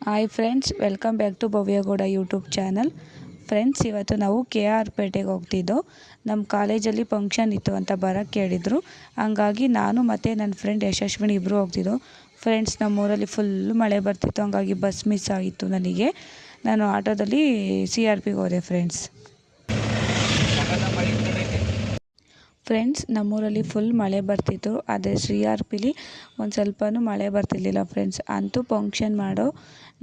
Hi friends, welcome back to Bhavya Gowda YouTube channel. Friends, ಇವತ್ತು ನಾವು KR ಪೇಟೆಗೆ ಹೋಗ್ತಿದ್ದೋ. ನಮ್ಮ ಕಾಲೇಜಲ್ಲಿ ಫಂಕ್ಷನ್ ಇತ್ತು ಅಂತ ಬರೋಕ್ಕೆ ಹೇಳಿದರು. ಹಂಗಾಗಿ ನಾನು ಮತ್ತು ನನ್ನ ಫ್ರೆಂಡ್ ಯಶಸ್ವಿನಿ ಇಬ್ಬರು ಹೋಗ್ತಿದ್ದೋ. ಫ್ರೆಂಡ್ಸ್, ನಮ್ಮೂರಲ್ಲಿ ಫುಲ್ಲು ಮಳೆ ಬರ್ತಿತ್ತು, ಹಂಗಾಗಿ ಬಸ್ ಮಿಸ್ ಆಗಿತ್ತು ನನಗೆ. ನಾನು ಆಟೋದಲ್ಲಿ CRPಗೆ ಹೋದೆ ಫ್ರೆಂಡ್ಸ್, ನಮ್ಮೂರಲ್ಲಿ ಫುಲ್ ಮಳೆ ಬರ್ತಿತ್ತು, ಆದರೆ CRPಲಿ ಒಂದು ಸ್ವಲ್ಪನೂ ಮಳೆ ಬರ್ತಿರ್ಲಿಲ್ಲ ಫ್ರೆಂಡ್ಸ್. ಅಂತೂ ಫಂಕ್ಷನ್ ಮಾಡೋ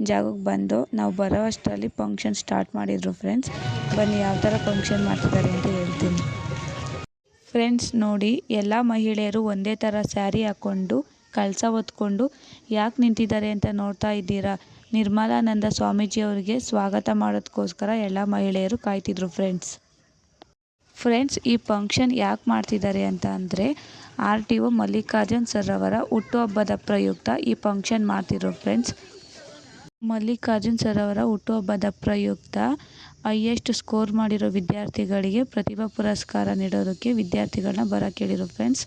ಜಾಗಕ್ಕೆ ಬಂದು ನಾವು ಬರೋ ಅಷ್ಟರಲ್ಲಿ ಫಂಕ್ಷನ್ ಸ್ಟಾರ್ಟ್ ಮಾಡಿದರು ಫ್ರೆಂಡ್ಸ್. ಬನ್ನಿ ಯಾವ ಥರ ಫಂಕ್ಷನ್ ಮಾಡ್ತಿದ್ದಾರೆ ಅಂತ ಹೇಳ್ತೀನಿ. ಫ್ರೆಂಡ್ಸ್ ನೋಡಿ, ಎಲ್ಲ ಮಹಿಳೆಯರು ಒಂದೇ ಥರ ಸ್ಯಾರಿ ಹಾಕ್ಕೊಂಡು ಕಳಸ ಹೊತ್ಕೊಂಡು ಯಾಕೆ ನಿಂತಿದ್ದಾರೆ ಅಂತ ನೋಡ್ತಾ ಇದ್ದೀರಾ? ನಿರ್ಮಲಾನಂದ ಸ್ವಾಮೀಜಿಯವರಿಗೆ ಸ್ವಾಗತ ಮಾಡೋದಕ್ಕೋಸ್ಕರ ಎಲ್ಲ ಮಹಿಳೆಯರು ಕಾಯ್ತಿದ್ರು ಫ್ರೆಂಡ್ಸ್, ಈ ಫಂಕ್ಷನ್ ಯಾಕೆ ಮಾಡ್ತಿದ್ದಾರೆ ಅಂತ ಅಂದರೆ RTO ಮಲ್ಲಿಕಾರ್ಜುನ್ ಸರ್ ಅವರ ಹುಟ್ಟುಹಬ್ಬದ ಪ್ರಯುಕ್ತ ಈ ಫಂಕ್ಷನ್ ಮಾಡ್ತಿದ್ರು ಫ್ರೆಂಡ್ಸ್. ಮಲ್ಲಿಕಾರ್ಜುನ್ ಸರ್ ಅವರ ಹುಟ್ಟುಹಬ್ಬದ ಪ್ರಯುಕ್ತ ಹೈಯೆಸ್ಟ್ ಸ್ಕೋರ್ ಮಾಡಿರೋ ವಿದ್ಯಾರ್ಥಿಗಳಿಗೆ ಪ್ರತಿಭಾ ಪುರಸ್ಕಾರ ನೀಡೋದಕ್ಕೆ ವಿದ್ಯಾರ್ಥಿಗಳನ್ನ ಬರೋಕ್ಕೆ ಹೇಳಿದ್ರು ಫ್ರೆಂಡ್ಸ್.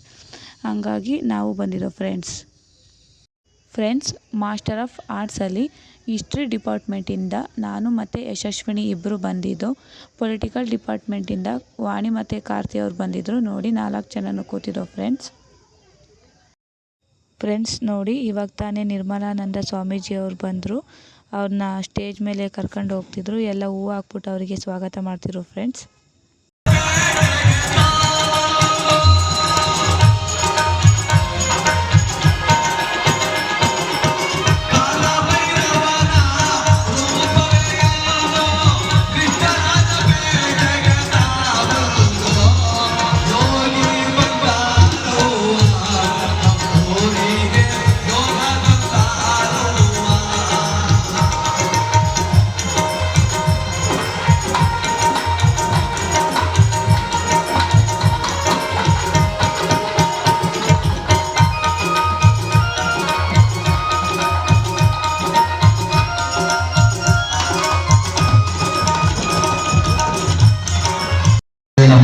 ಹಾಗಾಗಿ ನಾವು ಬಂದಿರೋ ಫ್ರೆಂಡ್ಸ್, ಮಾಸ್ಟರ್ ಆಫ್ ಆರ್ಟ್ಸಲ್ಲಿ ಹಿಸ್ಟ್ರಿ ಡಿಪಾರ್ಟ್ಮೆಂಟಿಂದ ನಾನು ಮತ್ತು ಯಶಸ್ವಿನಿ ಇಬ್ಬರು ಬಂದಿದ್ದು. ಪೊಲಿಟಿಕಲ್ ಡಿಪಾರ್ಟ್ಮೆಂಟಿಂದ ವಾಣಿ ಮತ್ತು ಕಾರ್ತಿ ಅವ್ರು ಬಂದಿದ್ದರು. ನೋಡಿ, 4 ಜನನು ಕೂತಿದ್ದೋ ಫ್ರೆಂಡ್ಸ್ ನೋಡಿ, ಇವಾಗ ತಾನೇ ನಿರ್ಮಲಾನಂದ ಸ್ವಾಮೀಜಿ ಅವ್ರು ಬಂದರು. ಅವ್ರನ್ನ ಸ್ಟೇಜ್ ಮೇಲೆ ಕರ್ಕೊಂಡು ಹೋಗ್ತಿದ್ರು. ಎಲ್ಲ ಹೂವು ಹಾಕ್ಬಿಟ್ಟು ಅವರಿಗೆ ಸ್ವಾಗತ ಮಾಡ್ತಿದ್ರು ಫ್ರೆಂಡ್ಸ್.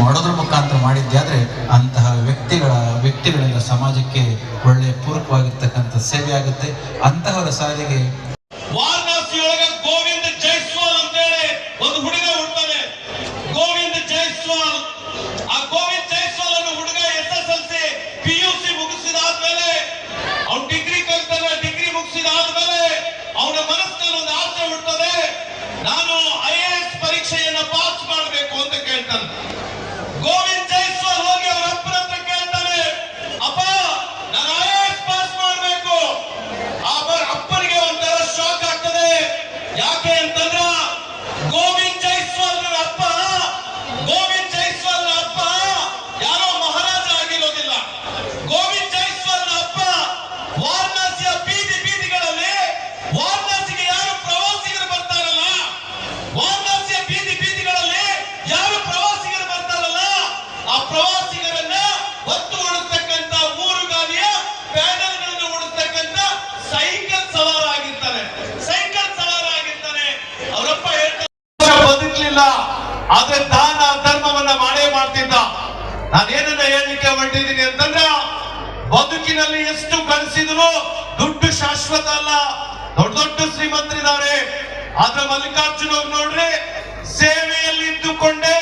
ಮಾಡೋದ್ರ ಮುಖಾಂತರ ಮಾಡಿದ್ದಾದ್ರೆ ಅಂತಹ ವ್ಯಕ್ತಿಗಳಿಂದ ಸಮಾಜಕ್ಕೆ ಒಳ್ಳೆ ಪೂರಕವಾಗಿರ್ತಕ್ಕಂಥ ಸೇವೆ ಆಗುತ್ತೆ. ಅಂತಹವರ ಸಾರಿಗೆ ವಾರಣಾಸಿಯೊಳಗೆ ಗೋವಿಂದ ಜೈಸ್ವಾಲ್ ಅಂತೇಳಿ ಒಂದು ಹುಡುಗ ಹುಡ್ತಾನೆ. ಗೋವಿಂದ ಜೈಸ್ವಾಲ್, ಆ ಗೋವಿಂದ ಜೈಸ್ವಾಲ್ ಅನ್ನೋ ಹುಡುಗ SSLC PUC ಮುಗಿಸಿದಾದ್ಮೇಲೆ ಅವ್ನು ಡಿಗ್ರಿ ಕಲ್ತಾನೆ. ಡಿಗ್ರಿ ಮುಗಿಸಿದಾದ್ಮೇಲೆ ಅವನ ಮನಸ್ಸಿನಲ್ಲಿ ಒಂದು ಆಸೆ ಹುಡ್ತದೆ, ನಾನು IAS ಪರೀಕ್ಷೆಯನ್ನ ಪಾಸ್ ಮಾಡಬೇಕು ಅಂತ ಕೇಳ್ತಾನೆ. ಗೋವಿಂದ ಜೈಸ್ವಾಲ್ ಹೋಗಿ ಅವರ ಅಪ್ಪನ ಹತ್ರ ಕೇಳ್ತಾನೆ, ಅಪ್ಪ ನಾನು IAS ಪಾಸ್ ಮಾಡಬೇಕು. ಅಪ್ಪನಿಗೆ ಒಂಥರ ಶಾಕ್ ಆಗ್ತದೆ. ಯಾಕೆ ಅಂತಂದ್ರೆ ಗೋವಿಂದ ಜೈಸ್ವಾಲ್ ಅಪ್ಪ ಯಾರೋ ಮಹಾರಾಜ ಆಗಿರೋದಿಲ್ಲ. ಗೋವಿಂದ ಜೈಸ್ವಾಲ್ ಅಪ್ಪ ವಾರಣಾಸಿಯ ಬೀದಿಗಳಲ್ಲಿ, ವಾರಣಾಸಿಗೆ ಯಾರು ಪ್ರವಾಸಿಗರು ಬರ್ತಾರಲ್ಲ, ವಾರಣಾಸಿಯ ಬೀದಿಗಳಲ್ಲಿ ಯಾರು ಪ್ರವಾಸಿಗರು ಬರ್ತಾರಲ್ಲ, ಆ ಪ್ರವಾಸಿಗರನ್ನ ಒತ್ತು ಓಡಿಸ್ತಕ್ಕಂಥ 3 ಗಾಲಿಯ ಪ್ಯಾನಲ್ಗಳನ್ನು ಓಡಿಸ್ತಕ್ಕಂಥ ಸೈಕಲ್ ಸವಾರಾಗಿರ್ತಾರೆ. ಅವರಪ್ಪ ಬದುಕಲಿಲ್ಲ, ಆದ್ರೆ ದಾನ ಧರ್ಮವನ್ನ ಮಾಡೇ ಮಾಡ್ತಿದ್ದ. ನಾನೇನನ್ನ ಹೇಳಲಿಕ್ಕೆ ಹೊರಟಿದ್ದೀನಿ ಅಂತಂದ್ರೆ, ಬದುಕಿನಲ್ಲಿ ಎಷ್ಟು ಗಳಿಸಿದ್ರು ದುಡ್ಡು ಶಾಶ್ವತ ಅಲ್ಲ. ದೊಡ್ಡ ದೊಡ್ಡ ಶ್ರೀಮಂತರಿದ್ದಾರೆ, ಆದ್ರೆ ಮಲ್ಲಿಕಾರ್ಜುನ್ ಅವ್ರು ನೋಡ್ರಿ, ಸೇವೆಯಲ್ಲಿ ಇದ್ದುಕೊಂಡೇ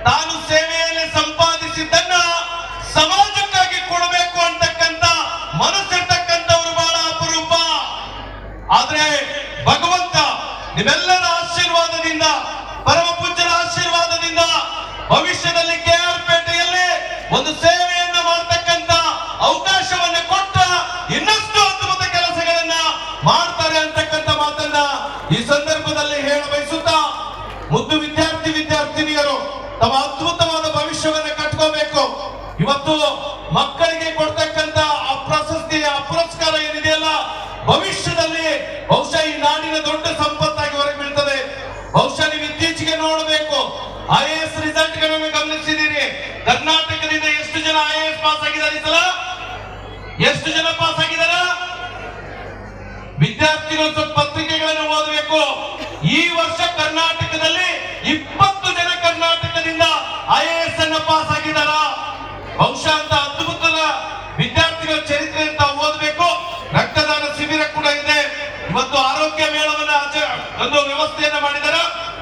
ತಾನು ಸೇವೆಯಲ್ಲಿ ಸಂಪಾದಿಸಿದ್ದನ್ನ ಸಮಾಜಕ್ಕಾಗಿ ಕೊಡಬೇಕು ಅಂತಕ್ಕಂಥ ಮನಸ್ಸಿರ್ತಕ್ಕಂಥವ್ರು ಬಹಳ ಅಪರೂಪ. ಆದ್ರೆ ಭಗವಂತ ನಿಮ್ಮೆಲ್ಲರ ಆಶೀರ್ವಾದದಿಂದ, ಪರಮ ಪೂಜ್ಯರ ಆಶೀರ್ವಾದದಿಂದ ಭವಿಷ್ಯದಲ್ಲಿ KR ಪೇಟೆಯಲ್ಲಿ ಒಂದು ಸೇವೆಯನ್ನ ಮಾಡತಕ್ಕಂತ ಅವಕಾಶವನ್ನ ಕೊಟ್ಟ ಇನ್ನಷ್ಟು ಅದ್ಭುತ ಕೆಲಸಗಳನ್ನ ಮಾಡ್ತಾರೆ ಅಂತಕ್ಕಂಥ ಮಾತನ್ನ ಈ ಸಂದರ್ಭದಲ್ಲಿ ಹೇಳ ಬಯಸುತ್ತಾ, ಮುದ್ದು ವಿದ್ಯಾರ್ಥಿನಿಯರು ತಮ್ಮ ಅದ್ಭುತವಾದ ಭವಿಷ್ಯವನ್ನ ಕಟ್ಕೋಬೇಕು. ಇವತ್ತು ಮಕ್ಕಳಿಗೆ ಕೊಡ್ತಕ್ಕಂತ ಆ ಪ್ರಶಸ್ತಿಯ ಪುರಸ್ಕಾರ ಏನಿದೆಯಲ್ಲ, ಭವಿಷ್ಯದಲ್ಲಿ ಬಹುಶಃ ಈ ನಾಡಿನ ದೊಡ್ಡ ಸಂಪತ್ತಾಗಿ ಹೊರಗೆ ಬೀಳ್ತದೆ. ಬಹುಶಃ ನೀವು ಇತ್ತೀಚೆಗೆ ನೋಡಬೇಕು, IAS ರಿಸಲ್ಟ್ ಗಳನ್ನು ಗಮನಿಸಿದ್ದೀರಿ. ಕರ್ನಾಟಕದಿಂದ ಎಷ್ಟು ಜನ IAS ಪಾಸ್ ಆಗಿದ್ದಾರೆ? ಈ ಸಲ ಎಷ್ಟು ಜನ ಪಾಸ್ ಆಗಿದ್ದಾರೆ? ವಿದ್ಯಾರ್ಥಿಗಳು ಸ್ವಲ್ಪ ಪತ್ರಿಕೆಗಳನ್ನು ಓದಬೇಕು. ಈ ವರ್ಷ ಕರ್ನಾಟಕದಲ್ಲಿ 20 ಜನ ಕರ್ನಾಟಕದಿಂದ IAS ಅನ್ನ ಪಾಸ್ ಆಗಿದ್ದಾರ. ಬಹುಶಃ ಅಂತ ಅದ್ಭುತದ ವಿದ್ಯಾರ್ಥಿಗಳ ಚರಿತ್ರೆ ಅಂತ ಓದಬೇಕು. ರಕ್ತದಾನ ಶಿಬಿರ ಕೂಡ ಇದೆ. ಇವತ್ತು ಆರೋಗ್ಯ ಸಾಹಿತ್ಯ ಮೇಳವನ್ನ ಒಂದು ವ್ಯವಸ್ಥೆಯನ್ನ ಮಾಡಿದಾರ.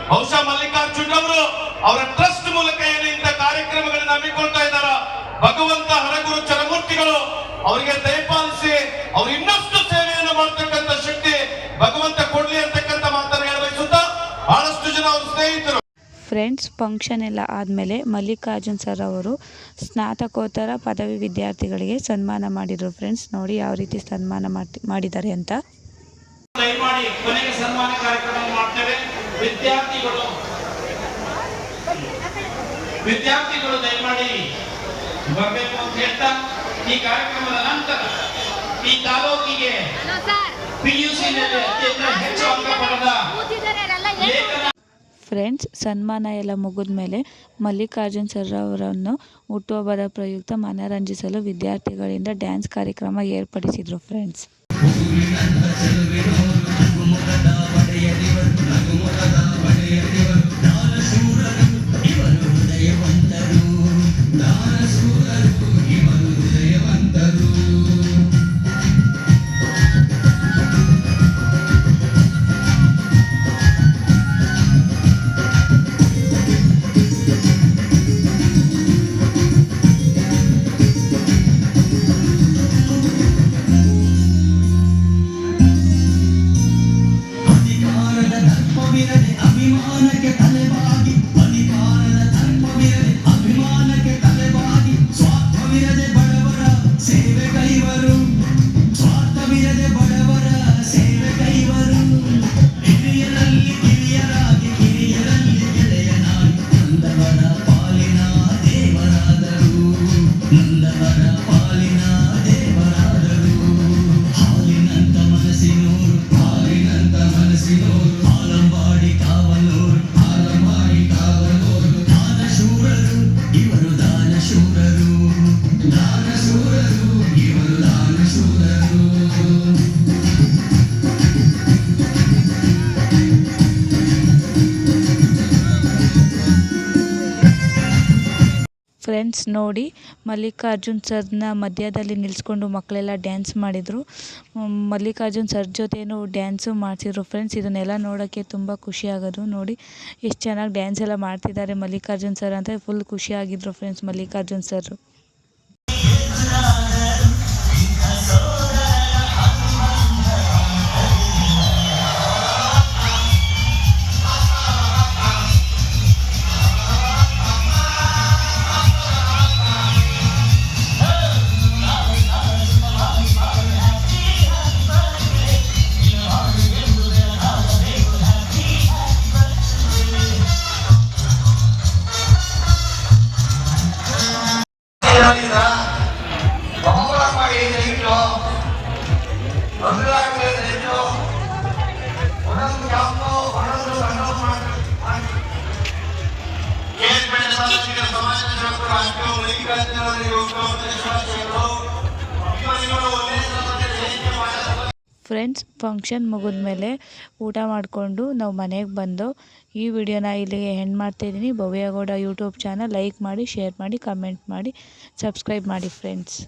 ಬಹುಶಃ ಮಲ್ಲಿಕಾರ್ಜುನ್ ಅವರು ಅವರ ಟ್ರಸ್ಟ್ ಮೂಲಕ ಏನು ಇಂಥ ಕಾರ್ಯಕ್ರಮಗಳನ್ನ ಹಮ್ಮಿಕೊಳ್ತಾ ಇದ್ದಾರ. ಭಗವಂತ ಹರಗುರು ಚರಮೂರ್ತಿಗಳು ಅವರಿಗೆ ದಯಪಾಲಿಸಿ ಅವ್ರು ಇನ್ನಷ್ಟು ಸೇವೆಯನ್ನು ಮಾಡ್ತಕ್ಕಂಥ ಶಕ್ತಿ ಭಗವಂತ ಕೊಡ್ಲಿ ಅಂತಕ್ಕಂಥ ಮಾತನ್ನು ಹೇಳಬಯಸುತ್ತಾ ಬಹಳಷ್ಟು ಜನ ಅವ್ರ ಸ್ನೇಹಿತರು. ಫ್ರೆಂಡ್ಸ್, ಫಂಕ್ಷನ್ ಎಲ್ಲ ಆದಮೇಲೆ ಮಲ್ಲಿಕಾರ್ಜುನ್ ಸರ್ ಅವರು ಸ್ನಾತಕೋತ್ತರ ಪದವಿ ವಿದ್ಯಾರ್ಥಿಗಳಿಗೆ ಸನ್ಮಾನ ಮಾಡಿದರು. ಫ್ರೆಂಡ್ಸ್, ನೋಡಿ ಯಾವ ರೀತಿ ಸನ್ಮಾನ ಮಾಡಿದ್ದಾರೆ ಅಂತ. ದಯಮಾಡಿ ಕೊನೆಗೆ ಸನ್ಮಾನ ಕಾರ್ಯಕ್ರಮ ಮಾಡ್ತೇವೆ. ವಿದ್ಯಾರ್ಥಿಗಳು ದಯಮಾಡಿ ಬರಬೇಕು ಅಂತ ಹೇಳ್ತಾ ಈ ಕಾರ್ಯಕ್ರಮದ ನಂತರ ಈ ತಾಲೂಕಿಗೆ ಪಿಯುಸಿನಲ್ಲಿ ಅತ್ಯಂತ ಹೆಚ್ಚು ಅಂಕ ಪಡೆದ ಫ್ರೆಂಡ್ಸ್, ಸನ್ಮಾನ ಎಲ್ಲ ಮುಗಿದ ಮೇಲೆ ಮಲ್ಲಿಕಾರ್ಜುನ್ ಸರ್ ಅವರನ್ನು ಹುಟ್ಟುಹಬ್ಬದ ಪ್ರಯುಕ್ತ ಮನರಂಜಿಸಲು ವಿದ್ಯಾರ್ಥಿಗಳಿಂದ ಡ್ಯಾನ್ಸ್ ಕಾರ್ಯಕ್ರಮ ಏರ್ಪಡಿಸಿದರು. ಫ್ರೆಂಡ್ಸ್, ಫ್ರೆಂಡ್ಸ್ ನೋಡಿ, ಮಲ್ಲಿಕಾರ್ಜುನ್ ಸರ್ನ ಮಧ್ಯದಲ್ಲಿ ನಿಲ್ಲಿಸ್ಕೊಂಡು ಮಕ್ಕಳೆಲ್ಲ ಡ್ಯಾನ್ಸ್ ಮಾಡಿದರು. ಮಲ್ಲಿಕಾರ್ಜುನ್ ಸರ್ ಜೊತೆನೂ ಡ್ಯಾನ್ಸು ಮಾಡಿಸಿದ್ರು. ಫ್ರೆಂಡ್ಸ್, ಇದನ್ನೆಲ್ಲ ನೋಡೋಕ್ಕೆ ತುಂಬ ಖುಷಿ ಆಗೋದು. ನೋಡಿ ಎಷ್ಟು ಚೆನ್ನಾಗಿ ಡ್ಯಾನ್ಸ್ ಎಲ್ಲ ಮಾಡ್ತಿದ್ದಾರೆ ಮಲ್ಲಿಕಾರ್ಜುನ್ ಸರ್ ಅಂತ ಫುಲ್ ಖುಷಿಯಾಗಿದ್ರು. Friends, Mallikarjun sir friends, function ಮುಗಿದ್ಮೇಲೆ ಊಟ ಮಾಡಿಕೊಂಡು ನಾವು ಮನೆಗೆ ಬಂದು ಈ ವಿಡಿಯೋನ ಇಲ್ಲಿಗೆ ಎಂಡ್ ಮಾಡ್ತಾಯಿದ್ದೀನಿ. ಭವ್ಯಗೌಡ ಯೂಟ್ಯೂಬ್ ಚಾನಲ್ ಲೈಕ್ ಮಾಡಿ, ಶೇರ್ ಮಾಡಿ, ಕಮೆಂಟ್ ಮಾಡಿ, ಸಬ್ಸ್ಕ್ರೈಬ್ ಮಾಡಿ ಫ್ರೆಂಡ್ಸ್.